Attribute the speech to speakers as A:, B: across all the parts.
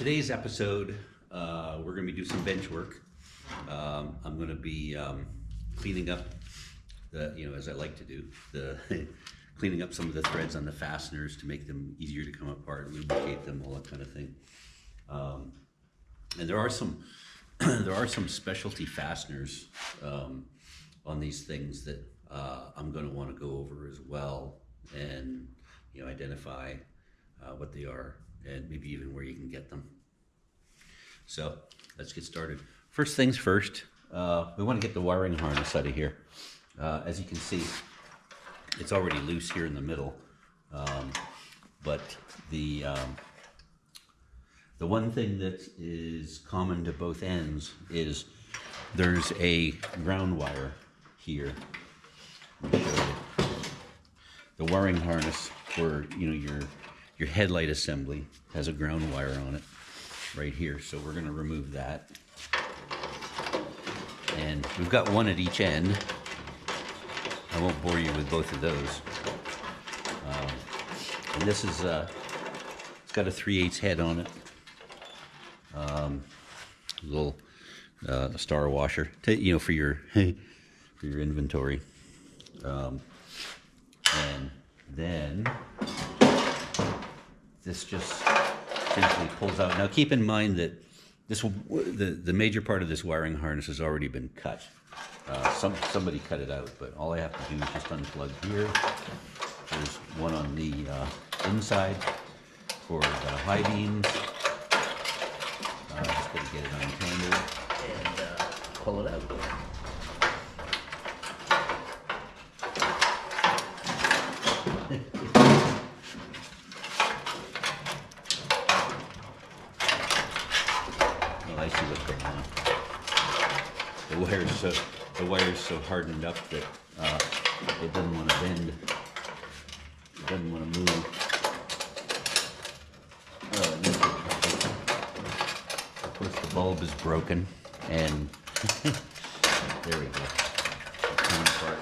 A: Today's episode, we're going to be doing some bench work. I'm going to be cleaning up as I like to do, cleaning up some of the threads on the fasteners to make them easier to come apart, lubricate them, all that kind of thing. And there are some specialty fasteners on these things that I'm going to want to go over as well, and identify what they are and maybe even where you can get them. So let's get started. First things first, we want to get the wiring harness out of here. As you can see, it's already loose here in the middle, but the one thing that is common to both ends is there's a ground wire here. Let me show you. The wiring harness for your headlight assembly has a ground wire on it right here, so we're going to remove that. And we've got one at each end. I won't bore you with both of those. And this is it's got a 3/8 head on it. Little star washer to, for your for your inventory. And then this just simply pulls out. Now keep in mind that the major part of this wiring harness has already been cut. Somebody cut it out, but all I have to do is just unplug here. There's one on the inside for the high beams. Just going to get it untangled and pull it out. I see what's going on. The wire's so hardened up that it doesn't want to bend. It doesn't want to move. Of course, the bulb is broken, and there we go. It came apart.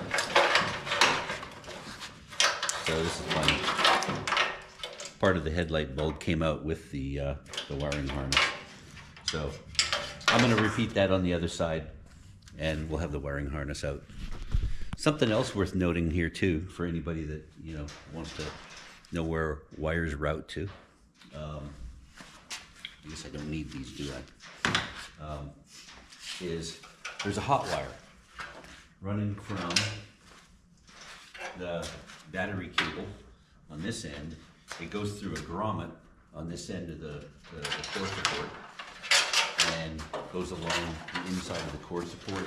A: So this is funny. Part of the headlight bulb came out with the wiring harness. So I'm going to repeat that on the other side, and we'll have the wiring harness out. Something else worth noting here too, for anybody that wants to know where wires route to. I guess I don't need these, do I? Is there's a hot wire running from the battery cable on this end. It goes through a grommet on this end of the core support, and goes along the inside of the core support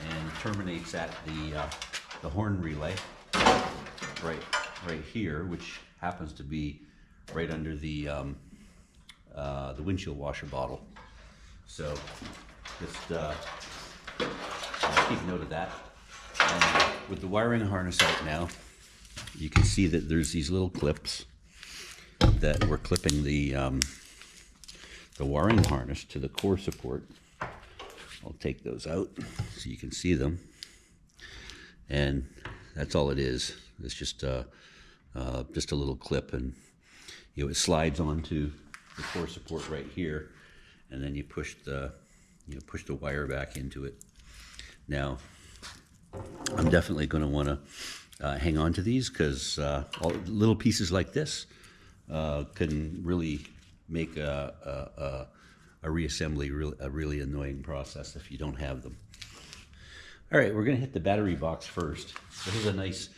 A: and terminates at the horn relay right here, which happens to be right under the windshield washer bottle. So just keep note of that. And with the wiring harness out now, you can see that there's these little clips that we're clipping the wiring harness to the core support. I'll take those out so you can see them, and that's all it is. It's just a little clip, and it slides onto the core support right here, and then you push the wire back into it. Now, I'm definitely going to want to hang on to these, because little pieces like this can really make a reassembly a really annoying process if you don't have them. All right, we're going to hit the battery box first. This is a nice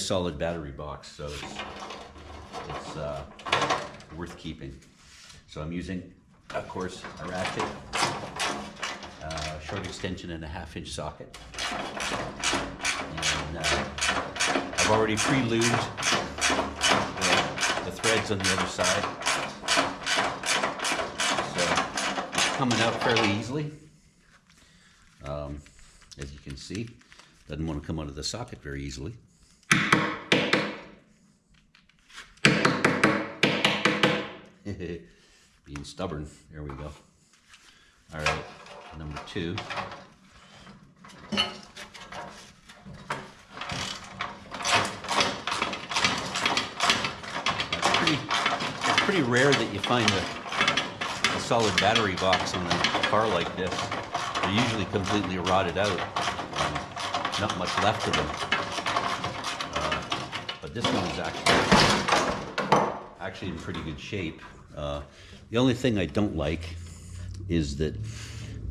A: solid battery box, so it's worth keeping. So I'm using, of course, a ratchet, short extension, and a 1/2-inch socket. And I've already pre-lubed the threads on the other side. Coming out fairly easily. As you can see, doesn't want to come out of the socket very easily. Being stubborn. There we go. All right, number 2. It's pretty rare that you find solid battery box on a car like this, they're usually completely rotted out. Not much left of them. But this one is actually in pretty good shape. The only thing I don't like is that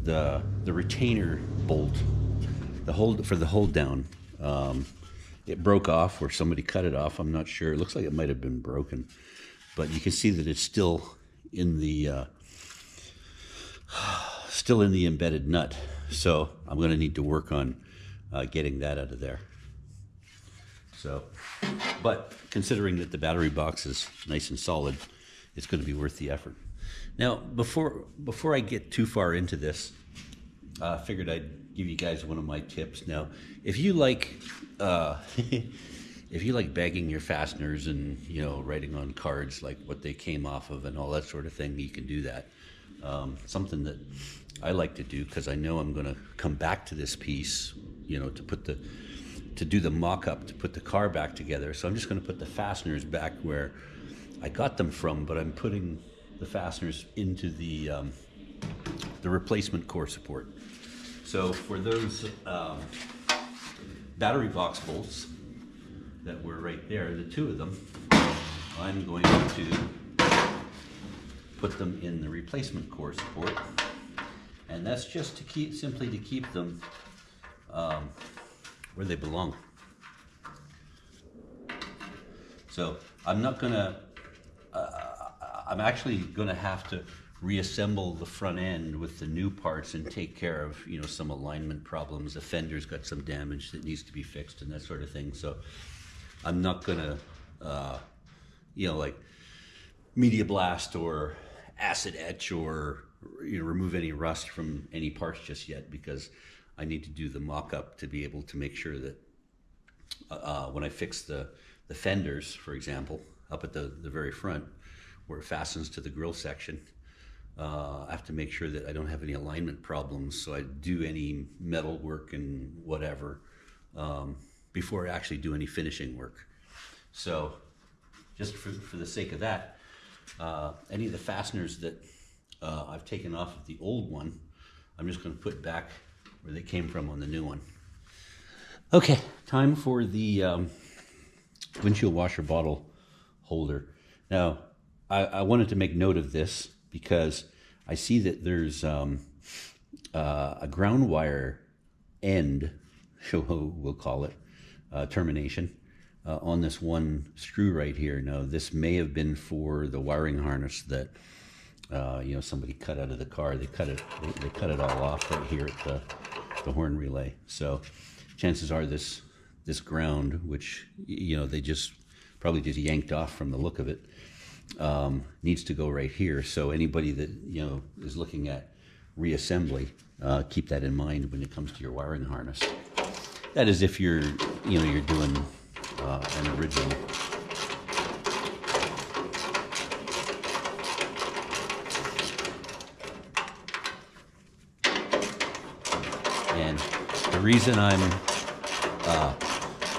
A: the retainer bolt, for the hold down, it broke off, or somebody cut it off. I'm not sure. It looks like it might have been broken, but you can see that it's still in the embedded nut. So I'm going to need to work on getting that out of there. So, but considering that the battery box is nice and solid, it's going to be worth the effort. Now, before I get too far into this, I figured I'd give you guys one of my tips. Now, if you like if you like bagging your fasteners and, you know, writing on cards like what they came off of and all that sort of thing, you can do that. Something that I like to do, because I know I'm going to come back to this piece, you know, to do the mock-up, to put the car back together. So I'm just going to put the fasteners back where I got them from, but I'm putting the fasteners into the replacement core support. So for those battery box bolts that were right there, the two of them, I'm going to put them in the replacement core support, and that's just to simply keep them where they belong. So I'm not gonna, I'm actually gonna have to reassemble the front end with the new parts and take care of, you know, some alignment problems. The fender's got some damage that needs to be fixed and that sort of thing. So I'm not gonna, you know, like media blast or acid etch or, you know, remove any rust from any parts just yet, because I need to do the mock-up to be able to make sure that when I fix the fenders, for example, up at the very front where it fastens to the grill section, I have to make sure that I don't have any alignment problems, so I do any metal work and whatever before I actually do any finishing work. So just for the sake of that, any of the fasteners that I've taken off of the old one, I'm just going to put back where they came from on the new one. Okay, time for the windshield washer bottle holder. Now, I wanted to make note of this because I see that there's a ground wire end, we'll call it, termination, on this one screw right here. Now, this may have been for the wiring harness that you know, somebody cut out of the car. They cut it all off right here at the horn relay. So chances are this ground, which, you know, they probably just yanked off from the look of it, needs to go right here. So anybody that, you know, is looking at reassembly, keep that in mind when it comes to your wiring harness. That is if you're doing an original. And the reason I'm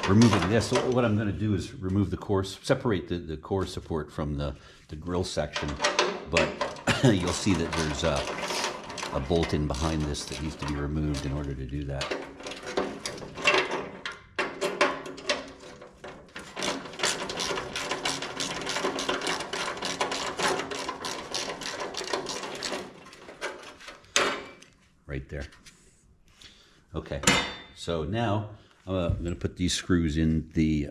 A: removing this, what I'm going to do is remove the core, separate the core support from the grill section, but you'll see that there's a bolt in behind this that needs to be removed in order to do that. Right there. Okay, so now I'm going to put these screws in the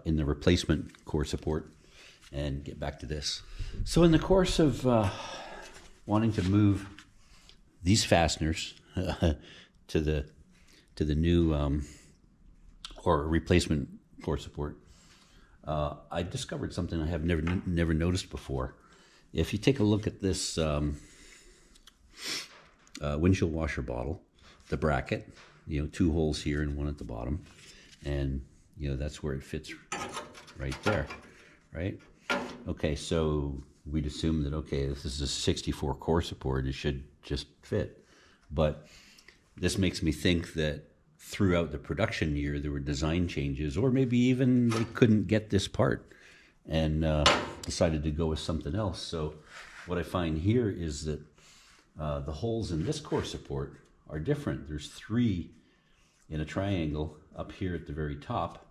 A: replacement core support and get back to this. So in the course of wanting to move these fasteners to the new or replacement core support, I discovered something I have never noticed before. If you take a look at this windshield washer bottle, the bracket, you know, 2 holes here and 1 at the bottom, and, you know, that's where it fits right there, right? Okay, so we'd assume that, okay, this is a 64 core support, it should just fit. But this makes me think that throughout the production year there were design changes, or maybe even they couldn't get this part and decided to go with something else. So what I find here is that the holes in this core support are different. There's 3 in a triangle up here at the very top,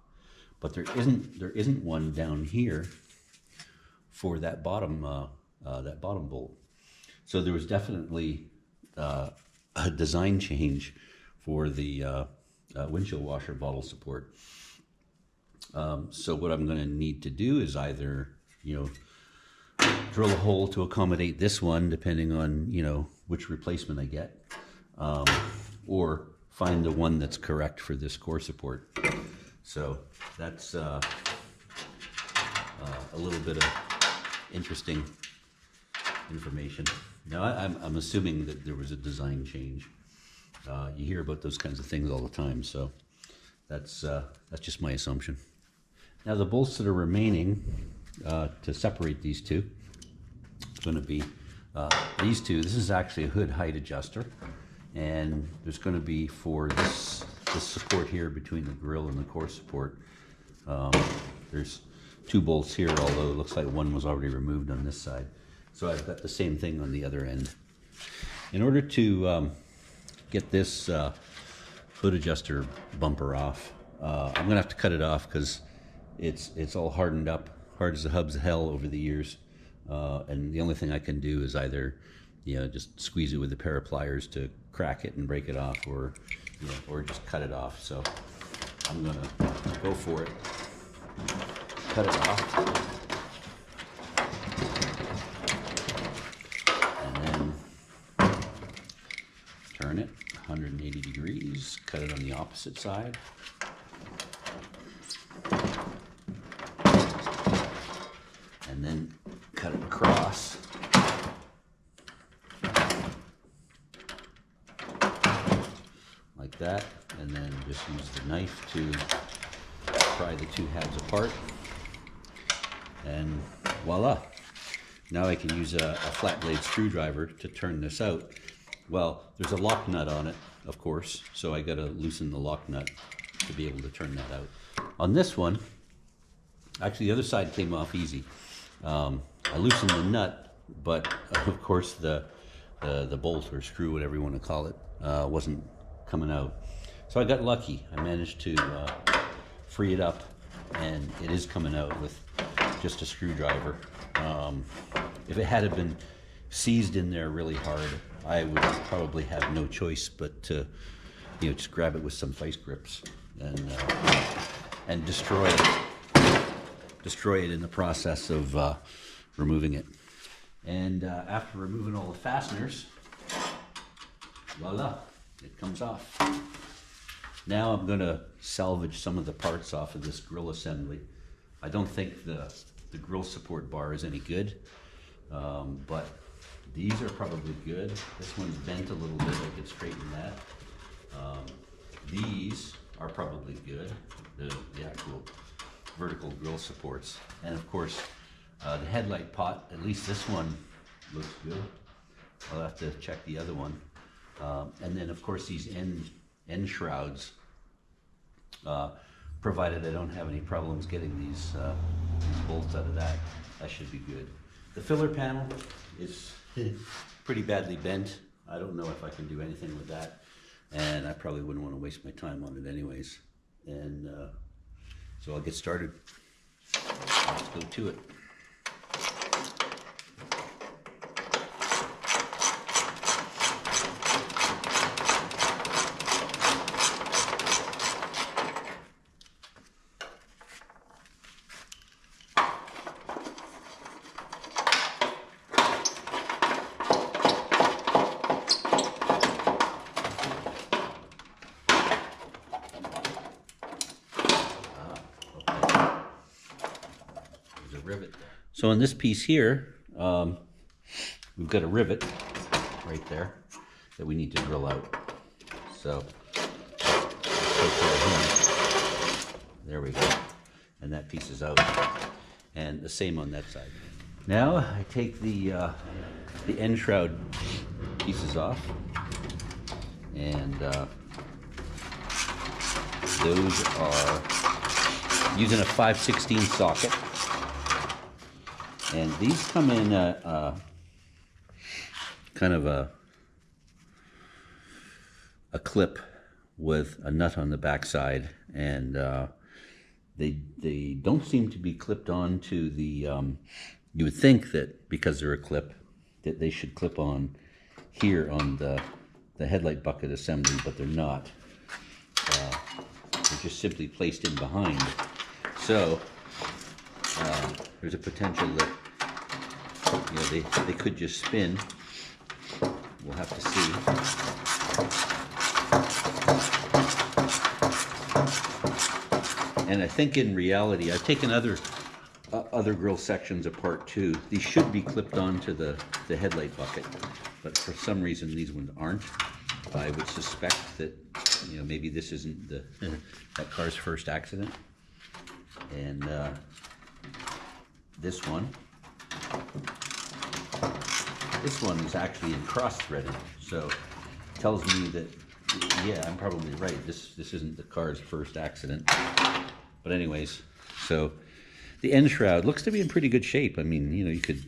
A: but there isn't one down here for that bottom bolt. So there was definitely a design change for the windshield washer bottle support. So what I'm going to need to do is either, drill a hole to accommodate this one, depending on, which replacement I get, or find the one that's correct for this core support. So that's a little bit of interesting information. Now I'm assuming that there was a design change. You hear about those kinds of things all the time, so that's just my assumption. Now the bolts that are remaining to separate these two, it's going to be these two. This is actually a hood height adjuster, and there's going to be for this support here between the grill and the core support. There's 2 bolts here, although it looks like one was already removed on this side. So I've got the same thing on the other end. In order to get this hood adjuster bumper off, I'm going to have to cut it off because it's all hardened up, hard as the hubs of hell over the years. And the only thing I can do is either, just squeeze it with a pair of pliers to crack it and break it off, or just cut it off. So I'm going to go for it, cut it off, and then turn it 180 degrees, cut it on the opposite side. And then cut it across. Like that. And then just use the knife to pry the 2 halves apart. And voila. Now I can use a flat blade screwdriver to turn this out. Well, there's a lock nut on it, of course, so I got to loosen the lock nut to be able to turn that out. On this one, actually the other side came off easy. I loosened the nut, but of course the bolt or screw, whatever you want to call it, wasn't coming out. So I got lucky. I managed to free it up, and it is coming out with just a screwdriver. If it had been seized in there really hard, I would probably have no choice but to, just grab it with some vice grips and destroy it in the process of removing it. And after removing all the fasteners, voila, it comes off. Now I'm going to salvage some of the parts off of this grill assembly. I don't think the grill support bar is any good, but these are probably good. This one's bent a little bit, I could straighten that. These are probably good, the actual vertical grill supports. And of course, the headlight pot, at least this one looks good. I'll have to check the other one. And then of course these end shrouds, provided I don't have any problems getting these bolts out of that should be good. The filler panel is pretty badly bent. I don't know if I can do anything with that, and I probably wouldn't want to waste my time on it anyways. And so I'll get started. Let's go to it. Rivet. So on this piece here, we've got a rivet right there that we need to drill out. So there we go, and that piece is out, and the same on that side. Now I take the end shroud pieces off, and those are using a 5/16 socket. And these come in kind of a clip with a nut on the back side, and they don't seem to be clipped on to the, you would think that because they're a clip, that they should clip on here on the headlight bucket assembly, but they're not. They're just simply placed in behind. So there's a potential that, you know, they could just spin. We'll have to see. And I think in reality, I've taken other grill sections apart too. These should be clipped onto the headlight bucket, but for some reason these ones aren't. I would suspect that, you know, maybe this isn't that car's first accident. And this one is actually in cross-threaded, so it tells me that, yeah, I'm probably right. This isn't the car's first accident. But anyways, so the end shroud looks to be in pretty good shape. I mean, you know, you could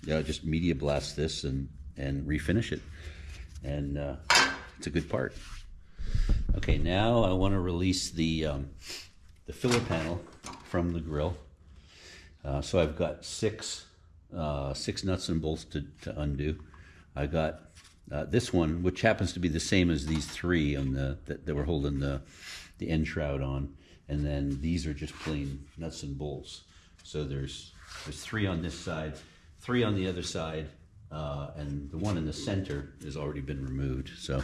A: just media blast this and refinish it, and it's a good part. Okay, now I want to release the filler panel from the grill. So I've got six nuts and bolts to undo. I got this one, which happens to be the same as these three on that we're holding the end shroud on, and then these are just plain nuts and bolts. So there's three on this side, three on the other side, and the one in the center has already been removed. So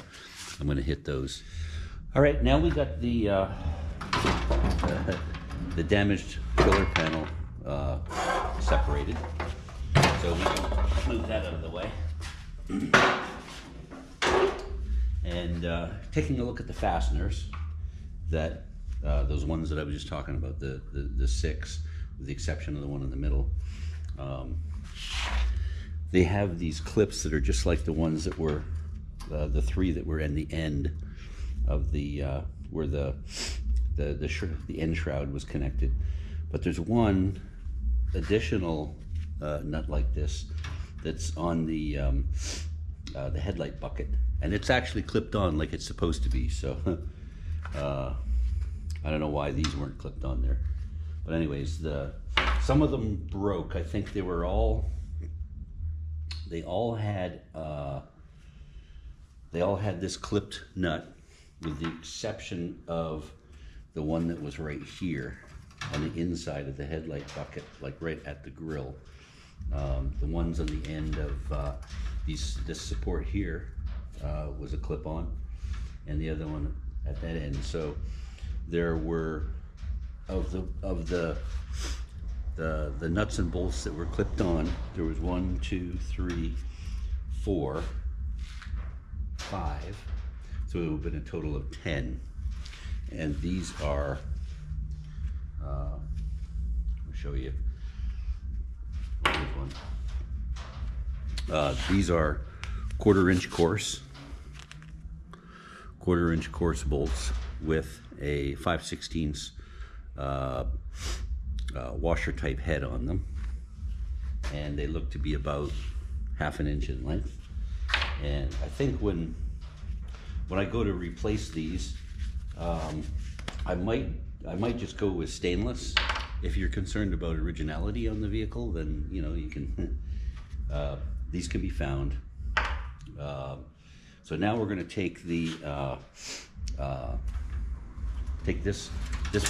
A: I'm going to hit those. All right, now we got the damaged filler panel separated, so we can move that out of the way. And taking a look at the fasteners, that those ones that I was just talking about, the six, with the exception of the one in the middle, they have these clips that are just like the ones that were the three that were in the end of the where the end shroud was connected. But there's one additional nut like this that's on the headlight bucket, and it's actually clipped on like it's supposed to be. So I don't know why these weren't clipped on there, but anyways, some of them broke. I think they all had this clipped nut, with the exception of the one that was right here on the inside of the headlight bucket, like right at the grill. The ones on the end of this support here was a clip-on, and the other one at that end. So there were of the nuts and bolts that were clipped on. There was 1, 2, 3, 4, 5. So it would have been a total of 10. And these are, I'll show you. These are quarter-inch coarse bolts with a 5/16 washer type head on them, and they look to be about 1/2 inch in length. And I think when I go to replace these, I might just go with stainless. If you're concerned about originality on the vehicle, then you know you can. These can be found. So now we're going to take take this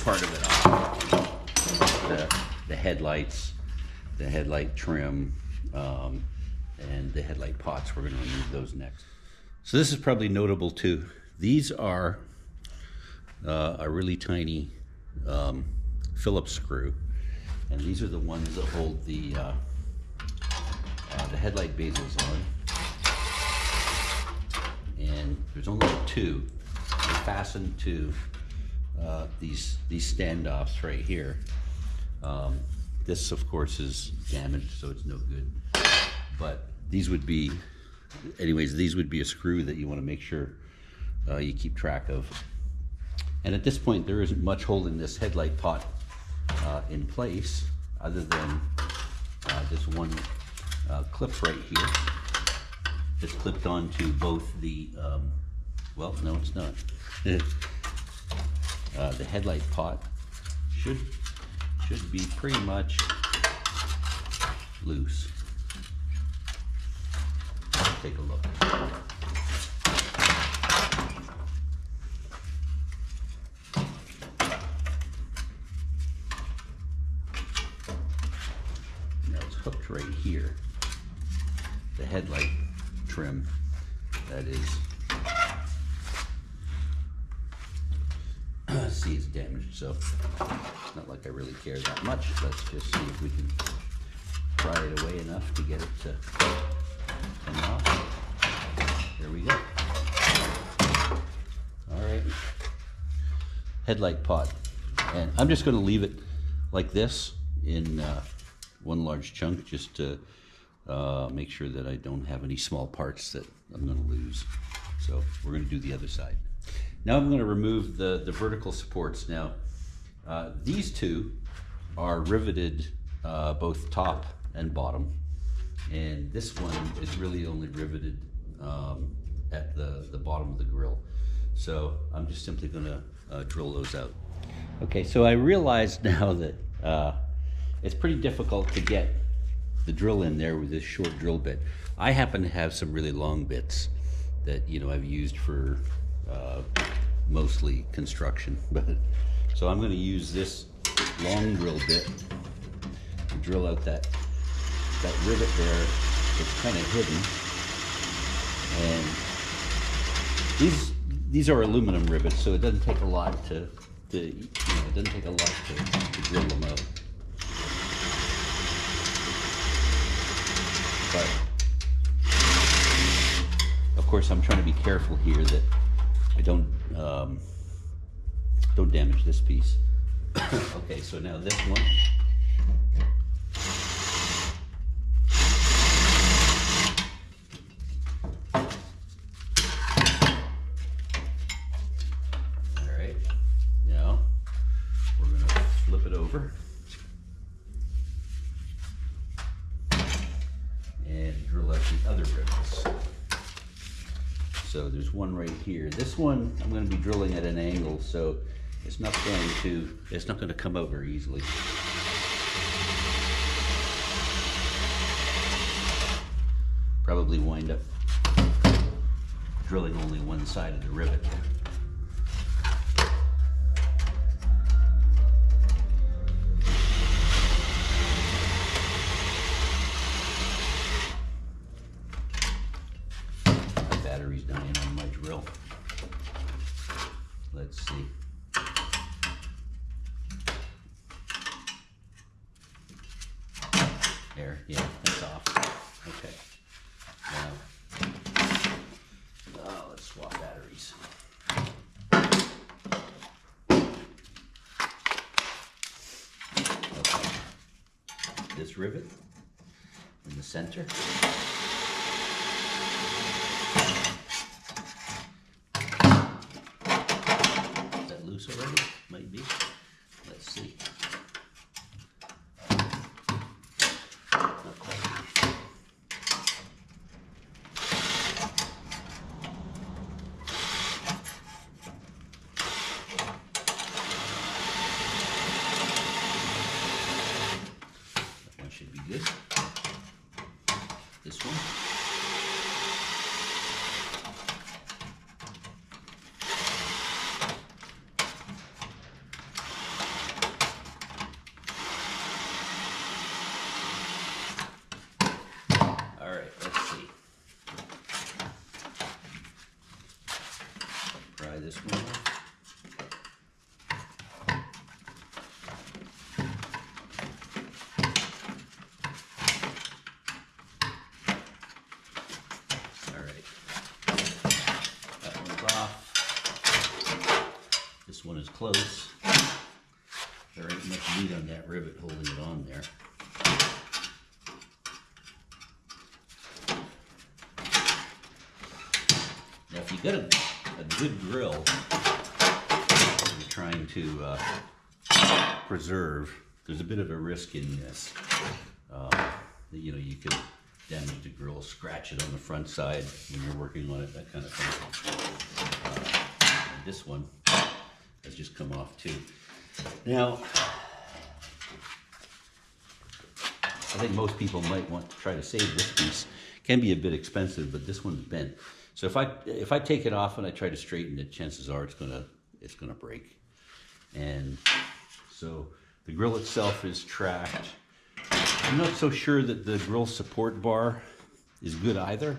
A: part of it off. The headlights, the headlight trim, and the headlight pots. We're going to remove those next. So this is probably notable too. These are a really tiny Phillips screw, and these are the ones that hold the headlight bezels on. And there's only 2. They fasten to these standoffs right here. This, of course, is damaged, so it's no good. But these would be, anyways, these would be a screw that you want to make sure you keep track of. And at this point, there isn't much holding this headlight pot in place, other than this one clip right here. It's clipped onto both the, well, no, it's not. The headlight pot should be pretty much loose. Let's take a look. Now it's hooked right here. The headlight trim, that is. See, it's damaged, so it's not like I really care that much. Let's just see if we can pry it away enough to get it to come off. There we go. All right. Headlight pot. And I'm just going to leave it like this in one large chunk, just to make sure that I don't have any small parts that I'm going to lose. So we're going to do the other side. Now I'm going to remove the vertical supports. Now these two are riveted both top and bottom, and this one is really only riveted at the bottom of the grill. So I'm just simply going to drill those out. Okay, so I realized now that it's pretty difficult to get the drill in there with this short drill bit. I happen to have some really long bits that I've used for mostly construction, but so I'm going to use this long drill bit to drill out that rivet there. It's kind of hidden, and these are aluminum rivets, so it doesn't take a lot to drill them out. But of course, I'm trying to be careful here that I don't damage this piece. Okay, so now this one. All right, now we're going to flip it over and drill out the other rivets. So there's one right here. This one I'm going to be drilling at an angle, so it's not going to come out very easily. Probably wind up drilling only one side of the rivet. Battery's dying on my drill. Let's see. There, yeah, that's off. Okay. Now, let's swap batteries. Okay. This rivet in the center. Loose already? Might be. Let's see. Not quite. That one should be good. This one. Pry this one off. All right, that one's off. This one is close. There ain't much meat on that rivet holding it on there. Now, if you got a good grill you're trying to preserve, there's a bit of a risk in this. You could damage the grill, scratch it on the front side when you're working on it, that kind of thing. And this one has just come off too. Now, I think most people might want to try to save this piece. It can be a bit expensive, but this one's bent. So if I take it off and I try to straighten it, chances are it's gonna break. And so the grill itself is tracked. I'm not so sure that the grill support bar is good either.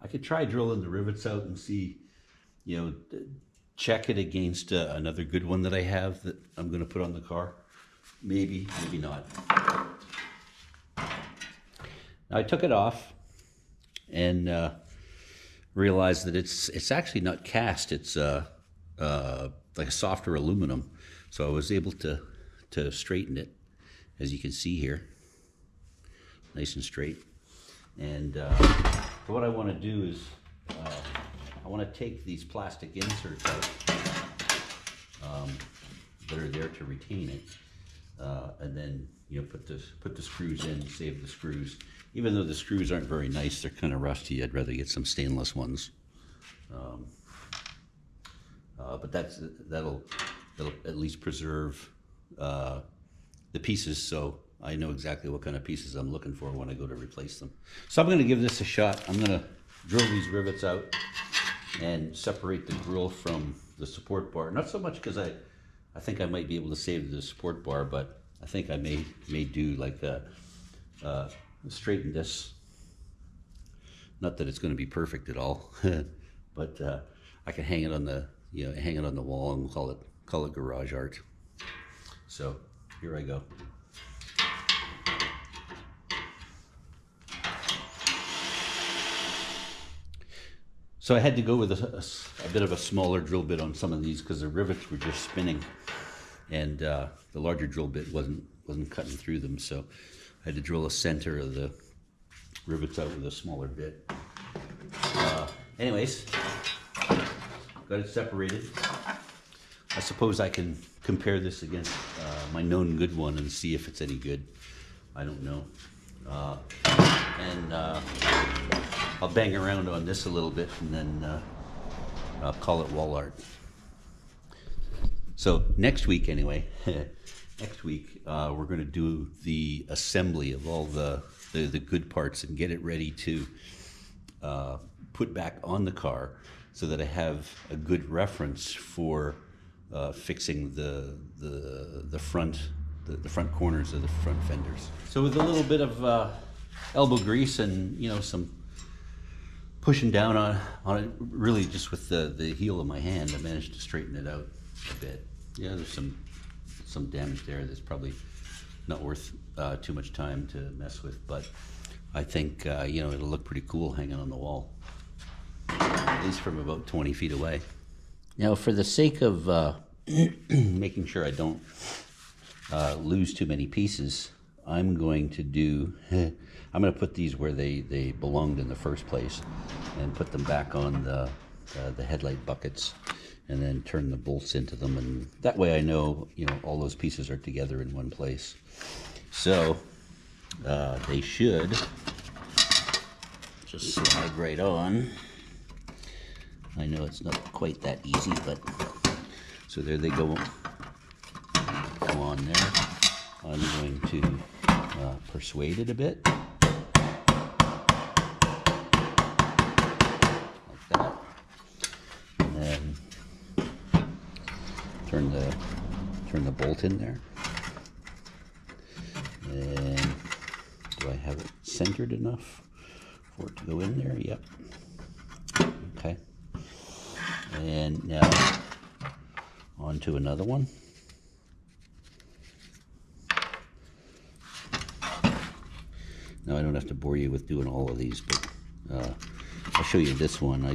A: I could try drilling the rivets out and see, you know, check it against another good one that I have that I'm going to put on the car. Maybe, maybe not. Now I took it off and realized that it's actually not cast. It's like a softer aluminum. So I was able to straighten it, as you can see here, nice and straight. And so what I want to do is I want to take these plastic inserts out that are there to retain it, and then, you know, put the screws in, save the screws. Even though the screws aren't very nice, they're kind of rusty. I'd rather get some stainless ones. But that'll at least preserve the pieces, so I know exactly what kind of pieces I'm looking for when I go to replace them. So I'm going to give this a shot. I'm going to drill these rivets out and separate the grill from the support bar. Not so much because I think I might be able to save the support bar, but I think I may do like straighten this. Not that it's going to be perfect at all, but I can hang it on the wall and call it garage art. So here I go. So I had to go with a bit of a smaller drill bit on some of these because the rivets were just spinning, and the larger drill bit wasn't cutting through them. So I had to drill a center of the rivets out with a smaller bit. Anyways, got it separated. I suppose I can compare this against my known good one and see if it's any good. I don't know. And I'll bang around on this a little bit and then I'll call it wall art. So next week anyway, next week we're going to do the assembly of all the good parts and get it ready to put back on the car so that I have a good reference for fixing the front corners of the front fenders. So with a little bit of elbow grease and, you know, some pushing down on it, really just with the heel of my hand, I managed to straighten it out a bit. Yeah, there's some damage there that's probably not worth too much time to mess with, but I think you know, it'll look pretty cool hanging on the wall, at least from about 20 feet away. Now, for the sake of making sure I don't lose too many pieces, I'm going to put these where they belonged in the first place and put them back on the headlight buckets and then turn the bolts into them, and that way I know, you know, all those pieces are together in one place. So they should just slide right on. I know it's not quite that easy, but so there they go on there. I'm going to persuade it a bit, like that, and then turn the bolt in there. And do I have it centered enough for it to go in there? Yep. Okay. And now on to another one. Now I don't have to bore you with doing all of these, but I'll show you this one.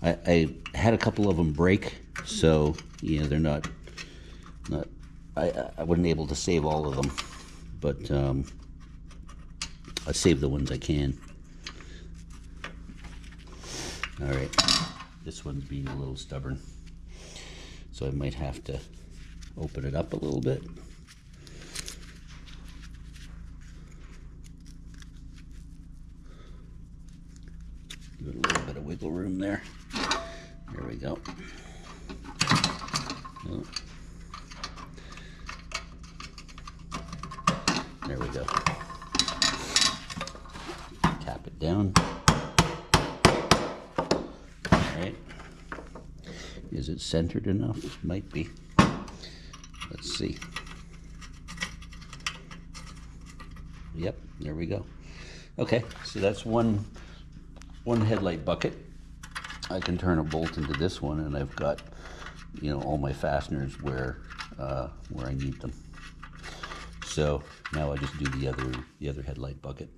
A: I had a couple of them break, so you know, they're not I wasn't able to save all of them, but I saved the ones I can. All right, this one's being a little stubborn, so I might have to open it up a little bit. Give it a little bit of wiggle room there. There we go. Oh. There we go. Tap it down. All right. Is it centered enough? Might be. Let's see. Yep, there we go. Okay, so that's one headlight bucket. I can turn a bolt into this one, and I've got, you know, all my fasteners where I need them. So now I just do the other headlight bucket.